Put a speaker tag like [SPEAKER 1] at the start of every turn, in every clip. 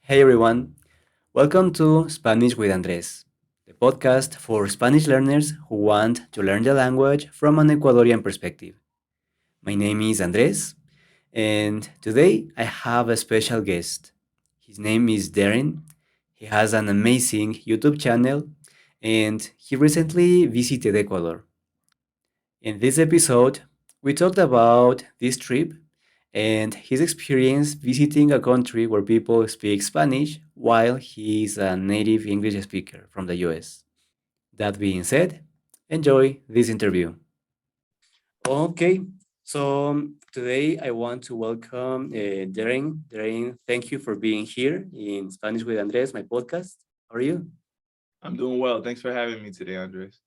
[SPEAKER 1] Hey everyone, welcome to Spanish with Andres, the podcast for Spanish learners who want to learn the language from an Ecuadorian perspective. My name is Andres, and today I have a special guest. His name is Darin. He has an amazing YouTube channel, and he recently visited Ecuador. In this episode, we talked about this trip and his experience visiting a country where people speak Spanish while he is a native English speaker from the US. That being said, enjoy this interview. Okay, so today I want to welcome Darin. Darin, thank you for being here in Spanish with Andres, my podcast. How are you?
[SPEAKER 2] I'm doing well. Thanks for having me today, Andres.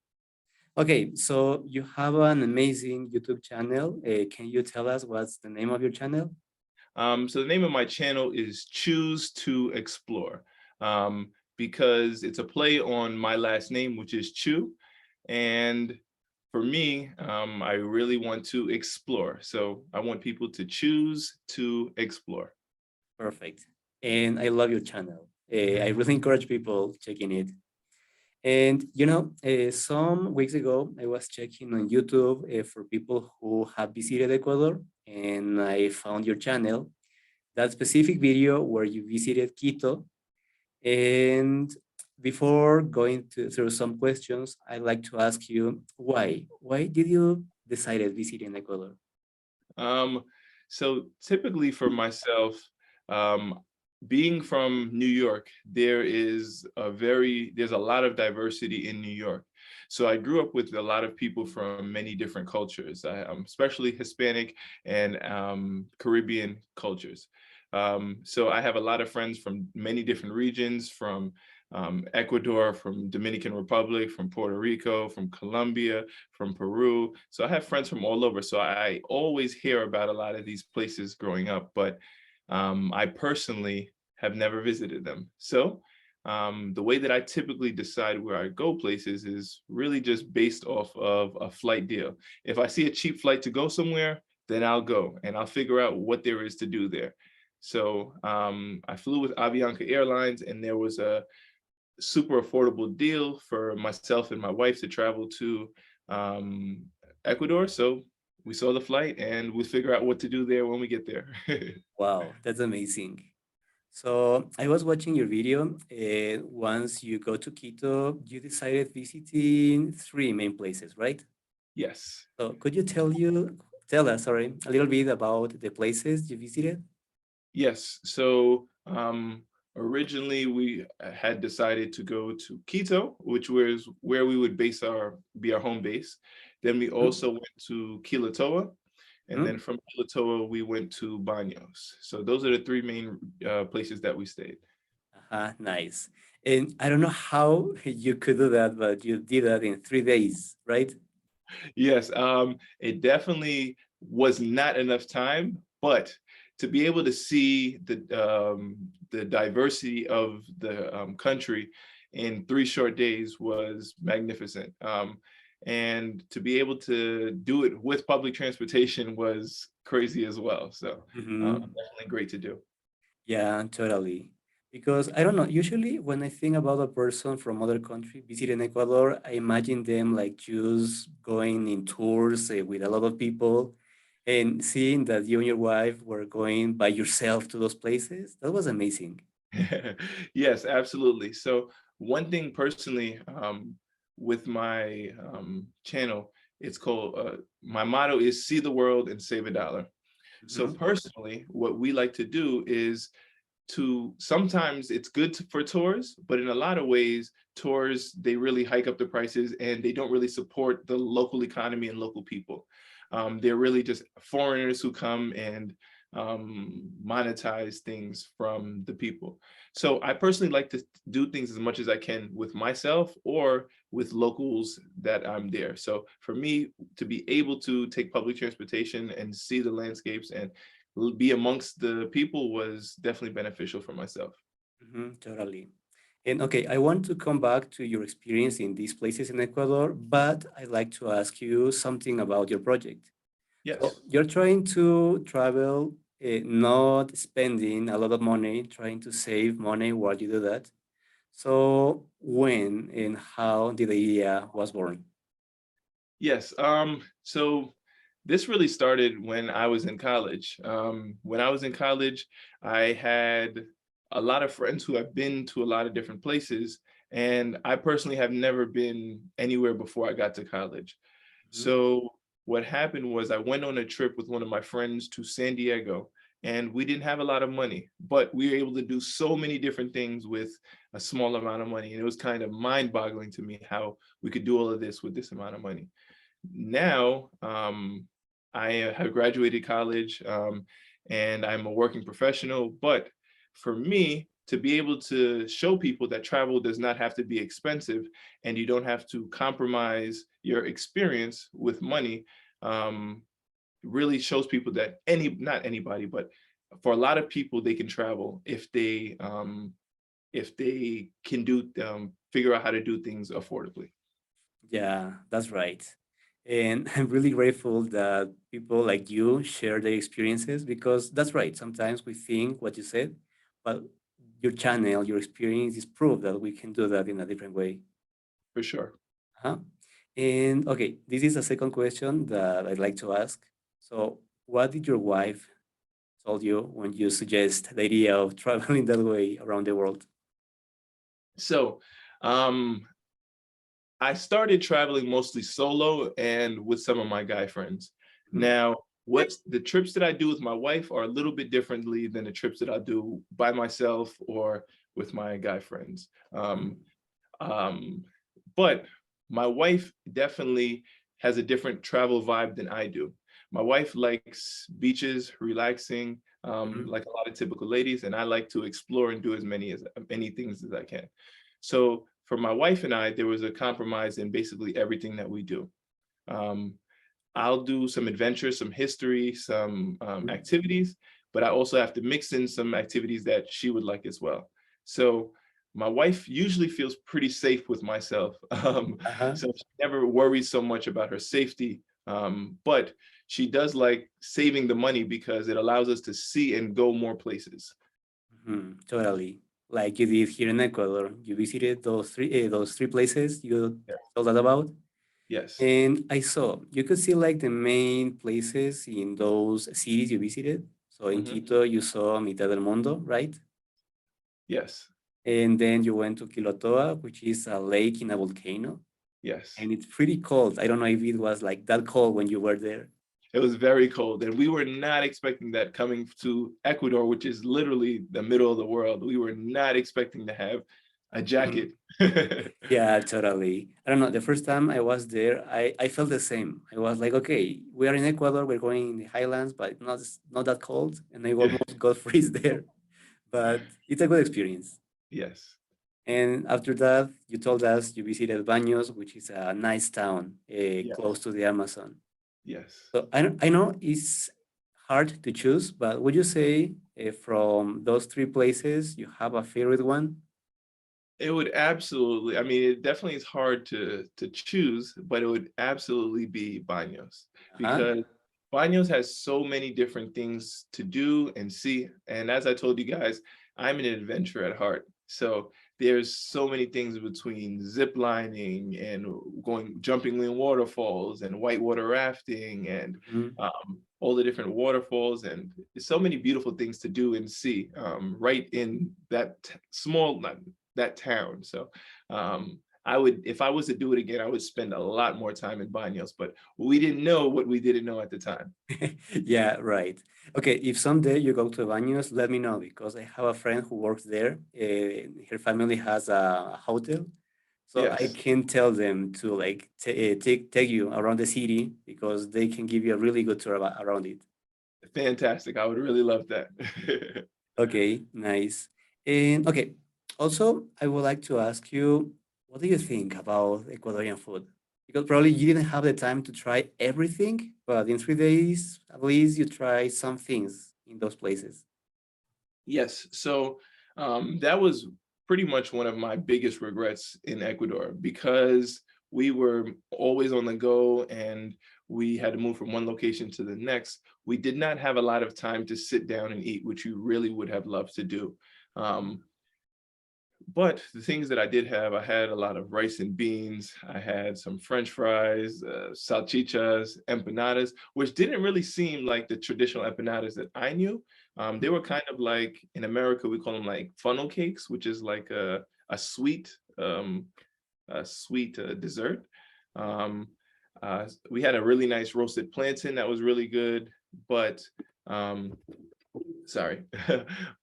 [SPEAKER 1] Okay, so you have an amazing YouTube channel. Can you tell us what's the name of your channel?
[SPEAKER 2] So the name of my channel is Choose to Explore because it's a play on my last name, which is Chu. And for me, I really want to explore. So I want people to choose to explore.
[SPEAKER 1] Perfect. And I love your channel. I really encourage people checking it. And some weeks ago, I was checking on YouTube for people who have visited Ecuador, and I found your channel, that specific video where you visited Quito. And before through some questions, I'd like to ask you why? Why did you decided visiting Ecuador?
[SPEAKER 2] Um, so typically for myself, um, being from New York, there's a lot of diversity in New York. So I grew up with a lot of people from many different cultures, especially Hispanic and Caribbean cultures. So I have a lot of friends from many different regions, from Ecuador, from Dominican Republic, from Puerto Rico, from Colombia, from Peru. So I have friends from all over. So I always hear about a lot of these places growing up, but I personally have never visited them. So the way that I typically decide where I go places is really just based off of a flight deal. If I see a cheap flight to go somewhere, then I'll go and I'll figure out what there is to do there. So I flew with Avianca Airlines, and there was a super affordable deal for myself and my wife to travel to um, Ecuador. So we saw the flight and we figure out what to do there when we get there.
[SPEAKER 1] Wow, that's amazing. So I was watching your video. Once you go to Quito, you decided visiting three main places, right?
[SPEAKER 2] Yes.
[SPEAKER 1] So could you tell us, sorry, a little bit about the places you visited?
[SPEAKER 2] Yes. So originally we had decided to go to Quito, which was where we would be our home base. Then we
[SPEAKER 1] Mhm,
[SPEAKER 2] also went to Quilatoa, and then
[SPEAKER 1] mhm.
[SPEAKER 2] from Quilatoa we went to Baños. So those are the three main places that we stayed.
[SPEAKER 1] Nice. And I don't know how you could do that, but you did that in 3 days, right?
[SPEAKER 2] Yes, it definitely was not enough time, but to be able to see the diversity of the country in 3 short days was magnificent. And to be able to do it with public transportation was crazy as well. So
[SPEAKER 1] Mhm.
[SPEAKER 2] definitely great to do.
[SPEAKER 1] Yeah, totally. Because I don't know, usually when I think about a person from other country visiting Ecuador, I imagine them like just going in tours with a lot of people and seeing that you and your wife were going by yourself to those places. That was amazing.
[SPEAKER 2] Yes, absolutely. So one thing personally, with my channel, it's called my motto is see the world and save a dollar. So
[SPEAKER 1] Mhm.
[SPEAKER 2] personally, what we like to do is to sometimes it's good for tours, but in a lot of ways, tours they really hike up the prices and they don't really support the local economy and local people. They're really just foreigners who come and monetize things from the people. So I personally like to do things as much as I can with myself or with locals that I'm there. So for me to be able to take public transportation and see the landscapes and be amongst the people was definitely beneficial for myself.
[SPEAKER 1] Totally. And okay, I want to come back to your experience in these places in Ecuador, but I'd like to ask you something about your project. So
[SPEAKER 2] Yes.
[SPEAKER 1] you're trying to travel. not spending a lot of money, trying to save money while you do that. So when and how did the idea was born?
[SPEAKER 2] Yes. So this really started when I was in college. When I was in college, I had a lot of friends who have been to a lot of different places, and I personally have never been anywhere before I got to college.
[SPEAKER 1] Mhm.
[SPEAKER 2] So what happened was I went on a trip with one of my friends to San Diego, and we didn't have a lot of money, but we were able to do so many different things with a small amount of money. And it was kind of mind-boggling to me how we could do all of this with this amount of money. Now, I have graduated college, and I'm a working professional. But for me, to be able to show people that travel does not have to be expensive and you don't have to compromise your experience with money, um, really shows people that not anybody, but for a lot of people, they can travel if they can figure out how to do things affordably.
[SPEAKER 1] Yeah, that's right. And I'm really grateful that people like you share their experiences because that's right. Sometimes we think what you said, but your channel, your experience is proof that we can do that in a different way.
[SPEAKER 2] For sure.
[SPEAKER 1] Huh? And okay, this is a second question that I'd like to ask. So, what did your wife told you when you suggest the idea of traveling that way around the world?
[SPEAKER 2] So, um, I started traveling mostly solo and with some of my guy friends.
[SPEAKER 1] Mhm.
[SPEAKER 2] Now, what's the trips that I do with my wife are a little bit differently than the trips that I do by myself or with my guy friends. Um, but my wife definitely has a different travel vibe than I do. My wife likes beaches, relaxing,
[SPEAKER 1] Mhm.
[SPEAKER 2] like a lot of typical ladies, and I like to explore and do many things as I can. So for my wife and I, there was a compromise in basically everything that we do. Um, I'll do some adventure, some history, some
[SPEAKER 1] Mhm.
[SPEAKER 2] activities, but I also have to mix in some activities that she would like as well. So my wife usually feels pretty safe with myself.
[SPEAKER 1] Uh-huh.
[SPEAKER 2] So she never worries so much about her safety. But she does like saving the money because it allows us to see and go more places.
[SPEAKER 1] Mhm. Totally. Like you did here in Ecuador. You visited those three places you
[SPEAKER 2] Yeah.
[SPEAKER 1] told us about.
[SPEAKER 2] Yes.
[SPEAKER 1] And I saw you could see like the main places in those cities you visited. So in
[SPEAKER 2] Hmm.
[SPEAKER 1] Quito, you saw Mitad del Mundo, right?
[SPEAKER 2] Yes.
[SPEAKER 1] And then you went to Quilotoa, which is a lake in a volcano.
[SPEAKER 2] Yes.
[SPEAKER 1] And it's pretty cold. I don't know if it was like that cold when you were there.
[SPEAKER 2] It was very cold, and we were not expecting that coming to Ecuador, which is literally the middle of the world. We were not expecting to have a
[SPEAKER 1] Mhm.
[SPEAKER 2] jacket.
[SPEAKER 1] Yeah, totally. I don't know. The first time I was there, I felt the same. I was like, okay, we are in Ecuador, we're going in the highlands, but not that cold. And I
[SPEAKER 2] Yeah.
[SPEAKER 1] almost got freeze there. But it's a good experience.
[SPEAKER 2] Yes.
[SPEAKER 1] And after that, you told us you visited Baños, which is a nice town close
[SPEAKER 2] Yes.
[SPEAKER 1] to the Amazon.
[SPEAKER 2] Yes.
[SPEAKER 1] So I know it's hard to choose, but would you say from those three places you have a favorite one?
[SPEAKER 2] It would absolutely, I mean, it definitely is hard to choose, but it would absolutely be Baños
[SPEAKER 1] Uh-huh.
[SPEAKER 2] because Baños has so many different things to do and see. And as I told you guys, I'm an adventurer at heart. So there's so many things between zip lining and jumping in waterfalls and whitewater rafting and
[SPEAKER 1] Mhm.
[SPEAKER 2] all the different waterfalls and so many beautiful things to do and see right in that small, that town. So I would, if I was to do it again, I would spend a lot more time in Banos, but we didn't know what we didn't know at the time.
[SPEAKER 1] Yeah, right. Okay, if someday you go to Baños, let me know because I have a friend who works there. Her family has a hotel, so I
[SPEAKER 2] Yes,
[SPEAKER 1] can tell them to like take you around the city because they can give you a really good tour around it.
[SPEAKER 2] fantastic. I would really love that.
[SPEAKER 1] Okay, nice. And okay, also I would like to ask you, what do you think about Ecuadorian food? Because probably you didn't have the time to try everything, but in 3 days, at least you try some things in those places.
[SPEAKER 2] Yes. So that was pretty much one of my biggest regrets in Ecuador because we were always on the go and we had to move from one location to the next, we did not have a lot of time to sit down and eat, which we really would have loved to do. Um, but the things that I did have, I had a lot of rice and beans. I had some French fries, salchichas, empanadas, which didn't really seem like the traditional empanadas that I knew. They were kind of like, in America, we call them like funnel cakes, which is like a sweet, dessert. Um, we had a really nice roasted plantain that was really good, but um, sorry.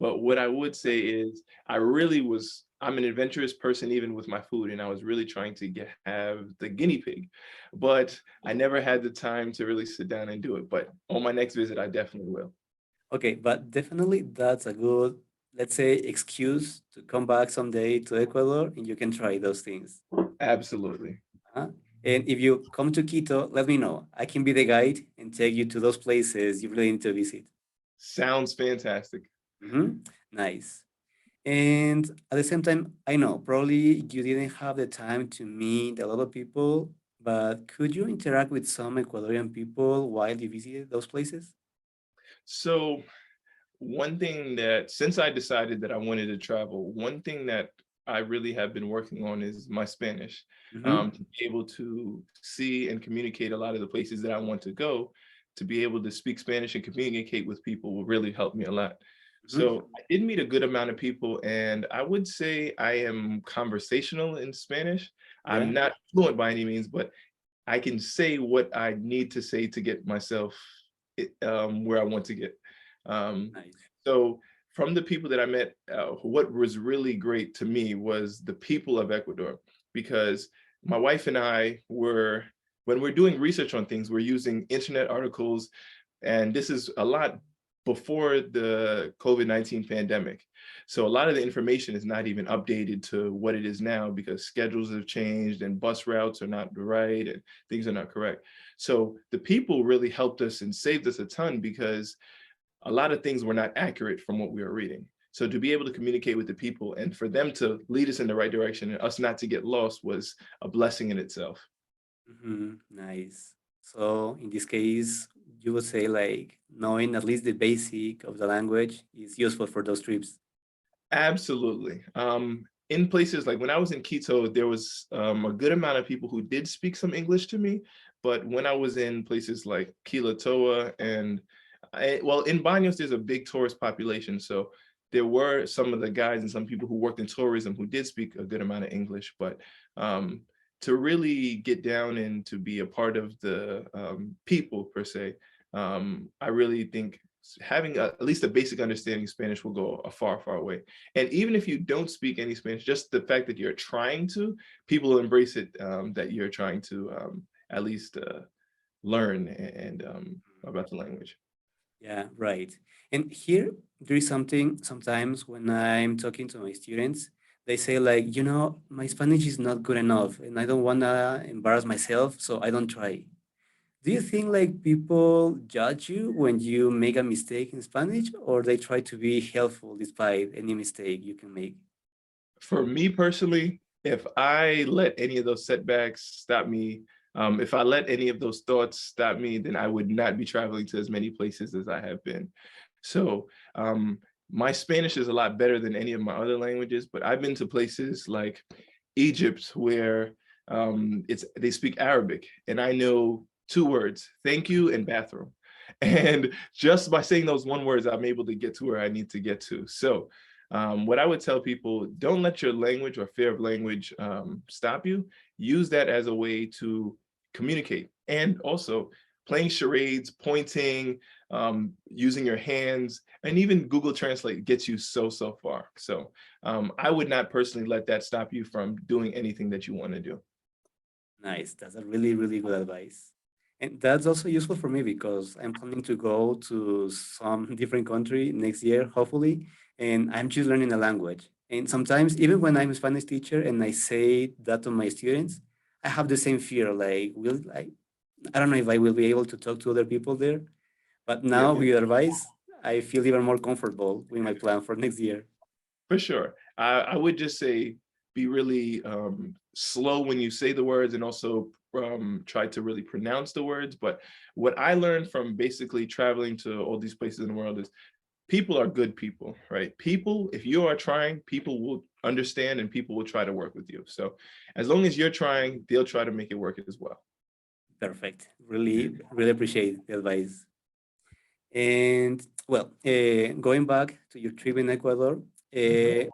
[SPEAKER 2] But what I would say is I'm an adventurous person even with my food, and I was really trying to have the guinea pig, but I never had the time to really sit down and do it. But on my next visit, I definitely will.
[SPEAKER 1] Okay, but definitely that's a good, let's say, excuse to come back someday to Ecuador and you can try those things.
[SPEAKER 2] Absolutely.
[SPEAKER 1] Uh-huh. And if you come to Quito, let me know. I can be the guide and take you to those places you really need to visit.
[SPEAKER 2] Sounds fantastic.
[SPEAKER 1] Nice. And at the same time, I know probably you didn't have the time to meet a lot of people, but could you interact with some Ecuadorian people while you visited those places?
[SPEAKER 2] So one thing that, since I decided that I wanted to travel, one thing that I really have been working on is my Spanish,
[SPEAKER 1] Mm-hmm.
[SPEAKER 2] to be able to see and communicate a lot of the places that I want to go, to be able to speak Spanish and communicate with people will really help me a lot.
[SPEAKER 1] Mm-hmm.
[SPEAKER 2] So I did meet a good amount of people, and I would say I am conversational in Spanish.
[SPEAKER 1] Yeah.
[SPEAKER 2] I'm not fluent by any means, but I can say what I need to say to get myself where I want to get. Um,
[SPEAKER 1] Nice.
[SPEAKER 2] so from the people that I met, what was really great to me was the people of Ecuador, because my wife and I were, when we're doing research on things, we're using internet articles, and this is a lot before the COVID-19 pandemic. So a lot of the information is not even updated to what it is now because schedules have changed and bus routes are not right and things are not correct. So the people really helped us and saved us a ton because a lot of things were not accurate from what we were reading. So to be able to communicate with the people and for them to lead us in the right direction and us not to get lost was a blessing in itself.
[SPEAKER 1] Nice. So in this case, you would say like knowing at least the basic of the language is useful for those trips.
[SPEAKER 2] Absolutely. In places like when I was in Quito, there was a good amount of people who did speak some English to me. But when I was in places like Quilatoa and well, in Baños, there's a big tourist population. So there were some of the guys and some people who worked in tourism who did speak a good amount of English. But um, to really get down and to be a part of the people per se, I really think having at least a basic understanding of Spanish will go a far, far way. And even if you don't speak any Spanish, just the fact that you're trying to, people will embrace it, that you're trying to at least learn and about the language.
[SPEAKER 1] Yeah, right. And here there is something sometimes when I'm talking to my students, they say like, my Spanish is not good enough and I don't want to embarrass myself, so I don't try. Do you think like people judge you when you make a mistake in Spanish or they try to be helpful despite any mistake you can make?
[SPEAKER 2] For me personally, if I let any of those setbacks stop me, if I let any of those thoughts stop me, then I would not be traveling to as many places as I have been. So my Spanish is a lot better than any of my other languages, but I've been to places like Egypt where they speak Arabic, and I know two words: thank you and bathroom. And just by saying those one words, I'm able to get to where I need to get to. So what I would tell people, don't let your language or fear of language stop you. Use that as a way to communicate. And also playing charades, pointing, using your hands, and even Google Translate gets you so, so far. So I would not personally let that stop you from doing anything that you want to do.
[SPEAKER 1] Nice. That's a really, really good advice. And that's also useful for me because I'm planning to go to some different country next year, hopefully, and I'm just learning a language. And sometimes, even when I'm a Spanish teacher and I say that to my students, I have the same fear. Like, I don't know if I will be able to talk to other people there. But
[SPEAKER 2] Yep,
[SPEAKER 1] now with your advice, I feel even more comfortable with my plan for next year.
[SPEAKER 2] for sure. I would just say be really slow when you say the words, and also try to really pronounce the words. But what I learned from basically traveling to all these places in the world is people are good people, right? People, if you are trying, people will understand and people will try to work with you. So as long as you're trying, they'll try to make it work as well.
[SPEAKER 1] Perfect. Really, really appreciate the advice. And well, going back to your trip in Ecuador, uh,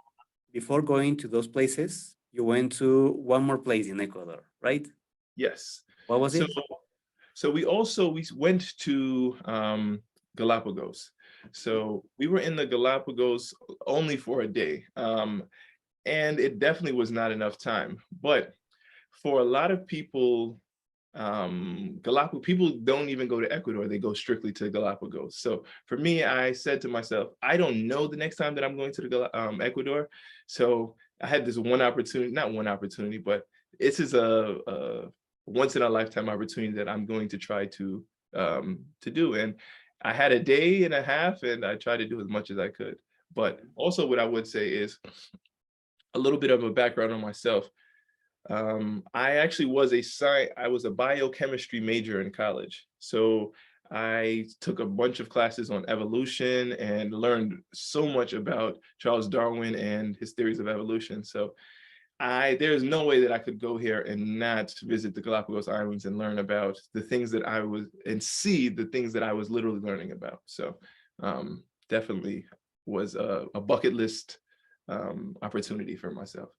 [SPEAKER 1] before going to those places, you went to one more place in Ecuador, right?
[SPEAKER 2] Yes.
[SPEAKER 1] What was
[SPEAKER 2] So
[SPEAKER 1] it?
[SPEAKER 2] we went to Galapagos. So we were in the Galapagos only for a day. And it definitely was not enough time. But for a lot of people, Galapagos people don't even go to Ecuador, they go strictly to Galapagos. So for me, I said to myself, I don't know the next time that I'm going to the Ecuador. So I had this one opportunity, not one opportunity, but this is a once in a lifetime opportunity that I'm going to try to do. And I had a day and a half and I tried to do as much as I could. But also what I would say is a little bit of a background on myself. I actually was I was a biochemistry major in college. So I took a bunch of classes on evolution and learned so much about Charles Darwin and his theories of evolution. So there's no way that I could go here and not visit the Galapagos Islands and learn about the things that I was and see the things that I was literally learning about. So definitely was a bucket list opportunity for myself.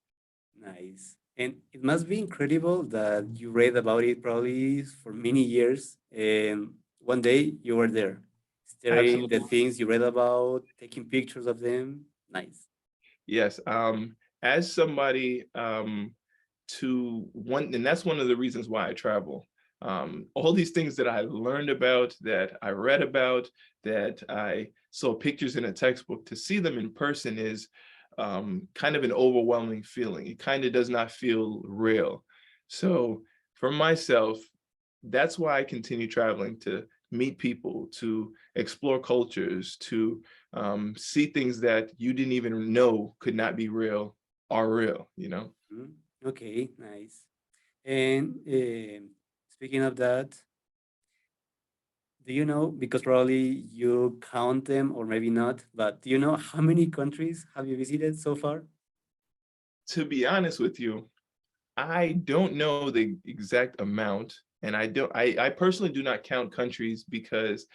[SPEAKER 1] Nice. And it must be incredible that you read about it probably for many years. And one day you were there, staring the
[SPEAKER 2] Absolutely.
[SPEAKER 1] things you read about, taking pictures of them. Nice.
[SPEAKER 2] Yes. As somebody to one, and that's one of the reasons why I travel. All these things that I learned about, that I read about, that I saw pictures in a textbook, to see them in person is kind of an overwhelming feeling. It kind of does not feel real. So for myself, that's why I continue traveling, to meet people, to explore cultures, to see things that you didn't even know could not be real are real, you know?
[SPEAKER 1] Mhm. Okay, nice. And speaking of that, do you know, because probably you count them or maybe not, but do you know how many countries have you visited so far?
[SPEAKER 2] To be honest with you, I don't know the exact amount. And I personally do not count countries because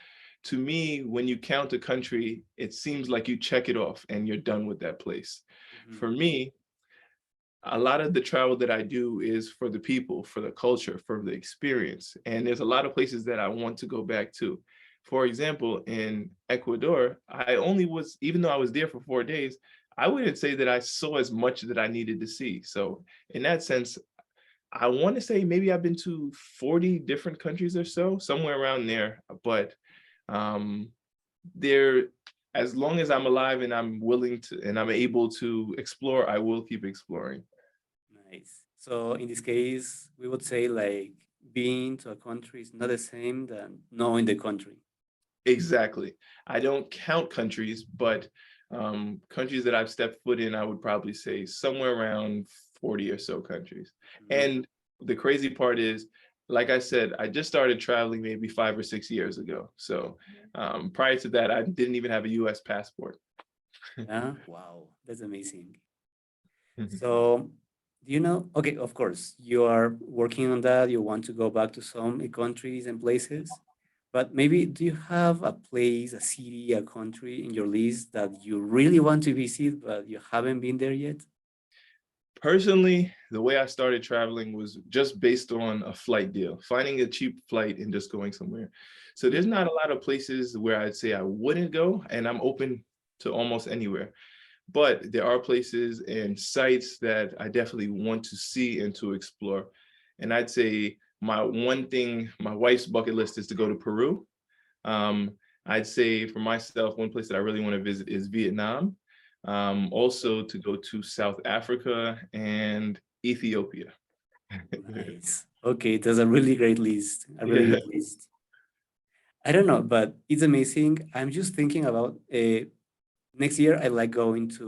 [SPEAKER 2] to me, when you count a country, it seems like you check it off and you're done with that place.
[SPEAKER 1] Mhm.
[SPEAKER 2] For me, a lot of the travel that I do is for the people, for the culture, for the experience. And there's a lot of places that I want to go back to. For example, in Ecuador, even though I was there for 4 days, I wouldn't say that I saw as much that I needed to see. So in that sense, I want to say maybe I've been to 40 different countries or so, somewhere around there. But um, there, as long as I'm alive and I'm willing to, and I'm able to explore, I will keep exploring.
[SPEAKER 1] Nice. So in this case, we would say like being to a country is not the same than knowing the country.
[SPEAKER 2] Exactly. I don't count countries, but countries that I've stepped foot in, I would probably say somewhere around 40 or so countries.
[SPEAKER 1] Mhm.
[SPEAKER 2] And the crazy part is, like I said, I just started traveling maybe 5 or 6 years ago. So prior to that, I didn't even have a US passport.
[SPEAKER 1] Yeah. Wow, that's amazing. So, do you know? Okay, of course, you are working on that. You want to go back to some countries and places, but maybe do you have a place, a city, a country in your list that you really want to visit, but you haven't been there yet?
[SPEAKER 2] Personally, the way I started traveling was just based on a flight deal, finding a cheap flight and just going somewhere. So
[SPEAKER 1] Mhm.
[SPEAKER 2] there's not a lot of places where I'd say I wouldn't go, and I'm open to almost anywhere. But there are places and sites that I definitely want to see and to explore. And I'd say my one thing, my wife's bucket list is to go to Peru. Um, I'd say for myself, one place that I really want to visit is Vietnam. Also to go to South Africa and Ethiopia.
[SPEAKER 1] Nice. Okay, that's a really great list, a really
[SPEAKER 2] Yeah.
[SPEAKER 1] good list. I don't know, but it's amazing. I'm just thinking about next year. I like going to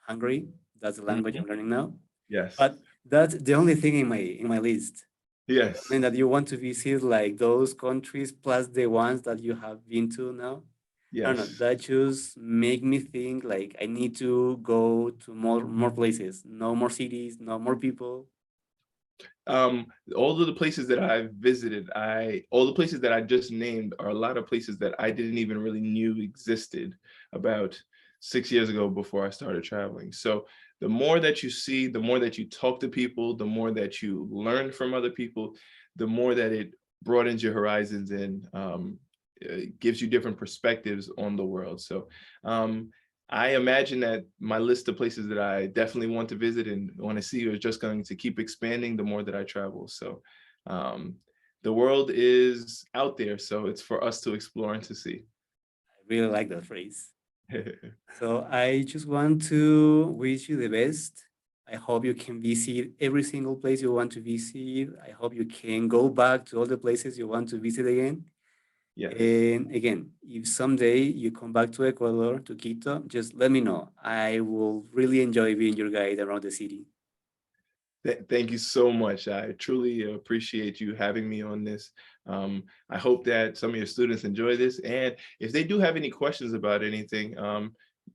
[SPEAKER 1] Hungary. That's the language
[SPEAKER 2] Mhm.
[SPEAKER 1] I'm learning now.
[SPEAKER 2] Yes.
[SPEAKER 1] But that's the only thing in my list.
[SPEAKER 2] Yes.
[SPEAKER 1] and that you want to visit like those countries plus the ones that you have been to now. I don't know.
[SPEAKER 2] Yes.
[SPEAKER 1] That just make me think like I need to go to more places, no more cities, no more people.
[SPEAKER 2] All of the places that I've visited, all the places that I just named are a lot of places that I didn't even really knew existed about 6 years ago before I started traveling. So the more that you see, the more that you talk to people, the more that you learn from other people, the more that it broadens your horizons and gives you different perspectives on the world. So um, I imagine that my list of places that I definitely want to visit and want to see is just going to keep expanding the more that I travel. So um, the world is out there, so it's for us to explore and to see.
[SPEAKER 1] I really like that phrase. So I just want to wish you the best. I hope you can visit every single place you want to visit. I hope you can go back to all the places you want to visit again.
[SPEAKER 2] Yes.
[SPEAKER 1] And again, if someday you come back to Ecuador, to Quito, just let me know. I will really enjoy being your guide around the city.
[SPEAKER 2] Thank you so much. I truly appreciate you having me on this. I hope that some of your students enjoy this. And if they do have any questions about anything,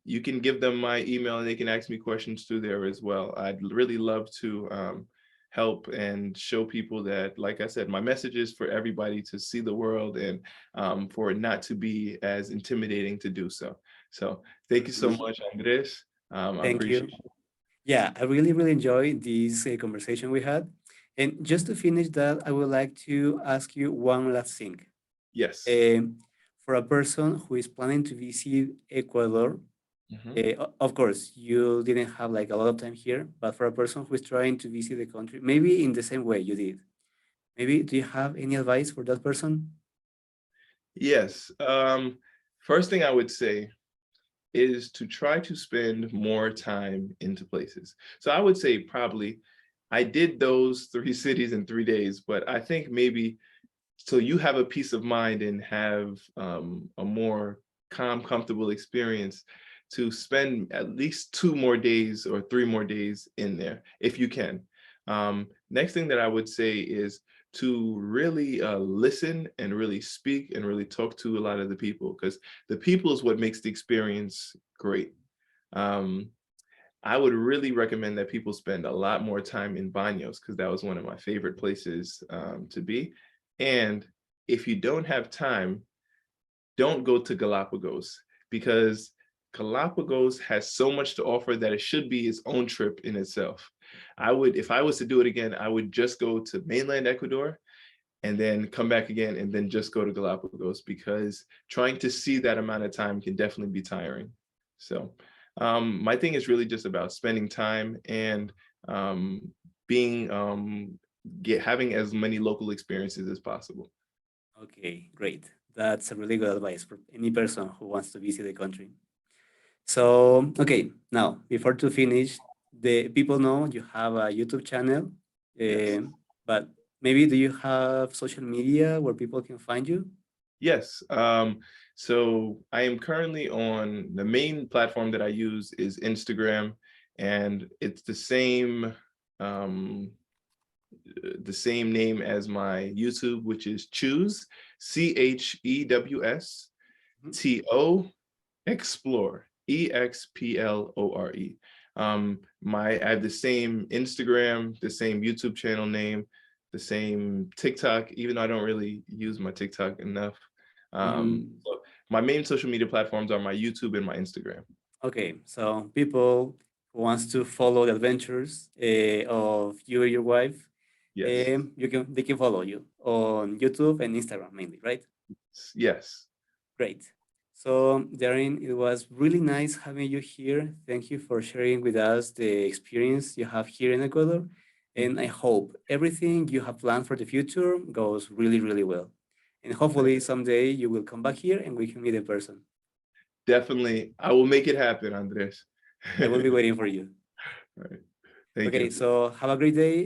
[SPEAKER 2] you can give them my email and they can ask me questions through there as well. I'd really love to help and show people that, like I said, my message is for everybody to see the world and for it not to be as intimidating to do so. So thank you so
[SPEAKER 1] Mhm.
[SPEAKER 2] much, Andres. I
[SPEAKER 1] Thank
[SPEAKER 2] appreciate
[SPEAKER 1] you. Yeah, I really, really enjoyed this conversation we had. And just to finish that, I would like to ask you one last thing.
[SPEAKER 2] Yes.
[SPEAKER 1] Um, for a person who is planning to visit Ecuador,
[SPEAKER 2] Mhm.
[SPEAKER 1] of course, you didn't have like a lot of time here, but for a person who is trying to visit the country, maybe in the same way you did, maybe do you have any advice for that person?
[SPEAKER 2] Yes. First thing I would say is to try to spend more time into places. So I would say probably I did those 3 cities in 3 days, but I think maybe so you have a peace of mind and have a more calm, comfortable experience to spend at least 2 more days or 3 more days in there if you can. Next thing that I would say is to really listen and really speak and really talk to a lot of the people because the people is what makes the experience great. Um, I would really recommend that people spend a lot more time in Baños because that was one of my favorite places to be. And if you don't have time, don't go to Galapagos because Galapagos has so much to offer that it should be its own trip in itself. I would, if I was to do it again, I would just go to mainland Ecuador and then come back again and then just go to Galapagos because trying to see that amount of time can definitely be tiring. So my thing is really just about spending time and being having as many local experiences as possible.
[SPEAKER 1] Okay, great. That's a really good advice for any person who wants to visit the country. So, okay, now before to finish, the people know you have a YouTube channel,
[SPEAKER 2] Yes.
[SPEAKER 1] but maybe do you have social media where people can find you?
[SPEAKER 2] Yes. So I am currently on the main platform that I use is Instagram, and it's the same name as my YouTube, which is Choose CHEWS
[SPEAKER 1] Mhm.
[SPEAKER 2] TO Explore EXPLORE. I have the same Instagram, the same YouTube channel name, the same TikTok, even though I don't really use my TikTok enough.
[SPEAKER 1] Mm,
[SPEAKER 2] So my main social media platforms are my YouTube and my Instagram.
[SPEAKER 1] okay, so people who wants to follow the adventures of you and your wife,
[SPEAKER 2] Yes.
[SPEAKER 1] they can follow you on YouTube and Instagram mainly, right?
[SPEAKER 2] Yes.
[SPEAKER 1] Great. So, Darin, it was really nice having you here. Thank you for sharing with us the experience you have here in Ecuador. And I
[SPEAKER 2] Mhm.
[SPEAKER 1] hope everything you have planned for the future goes really, really well. And hopefully someday you will come back here and we can meet in person.
[SPEAKER 2] Definitely. I will make it happen, Andres.
[SPEAKER 1] I
[SPEAKER 2] All
[SPEAKER 1] will be waiting for you.
[SPEAKER 2] right. Thank
[SPEAKER 1] Okay,
[SPEAKER 2] you.
[SPEAKER 1] so have a great day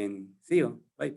[SPEAKER 1] and see you. Bye.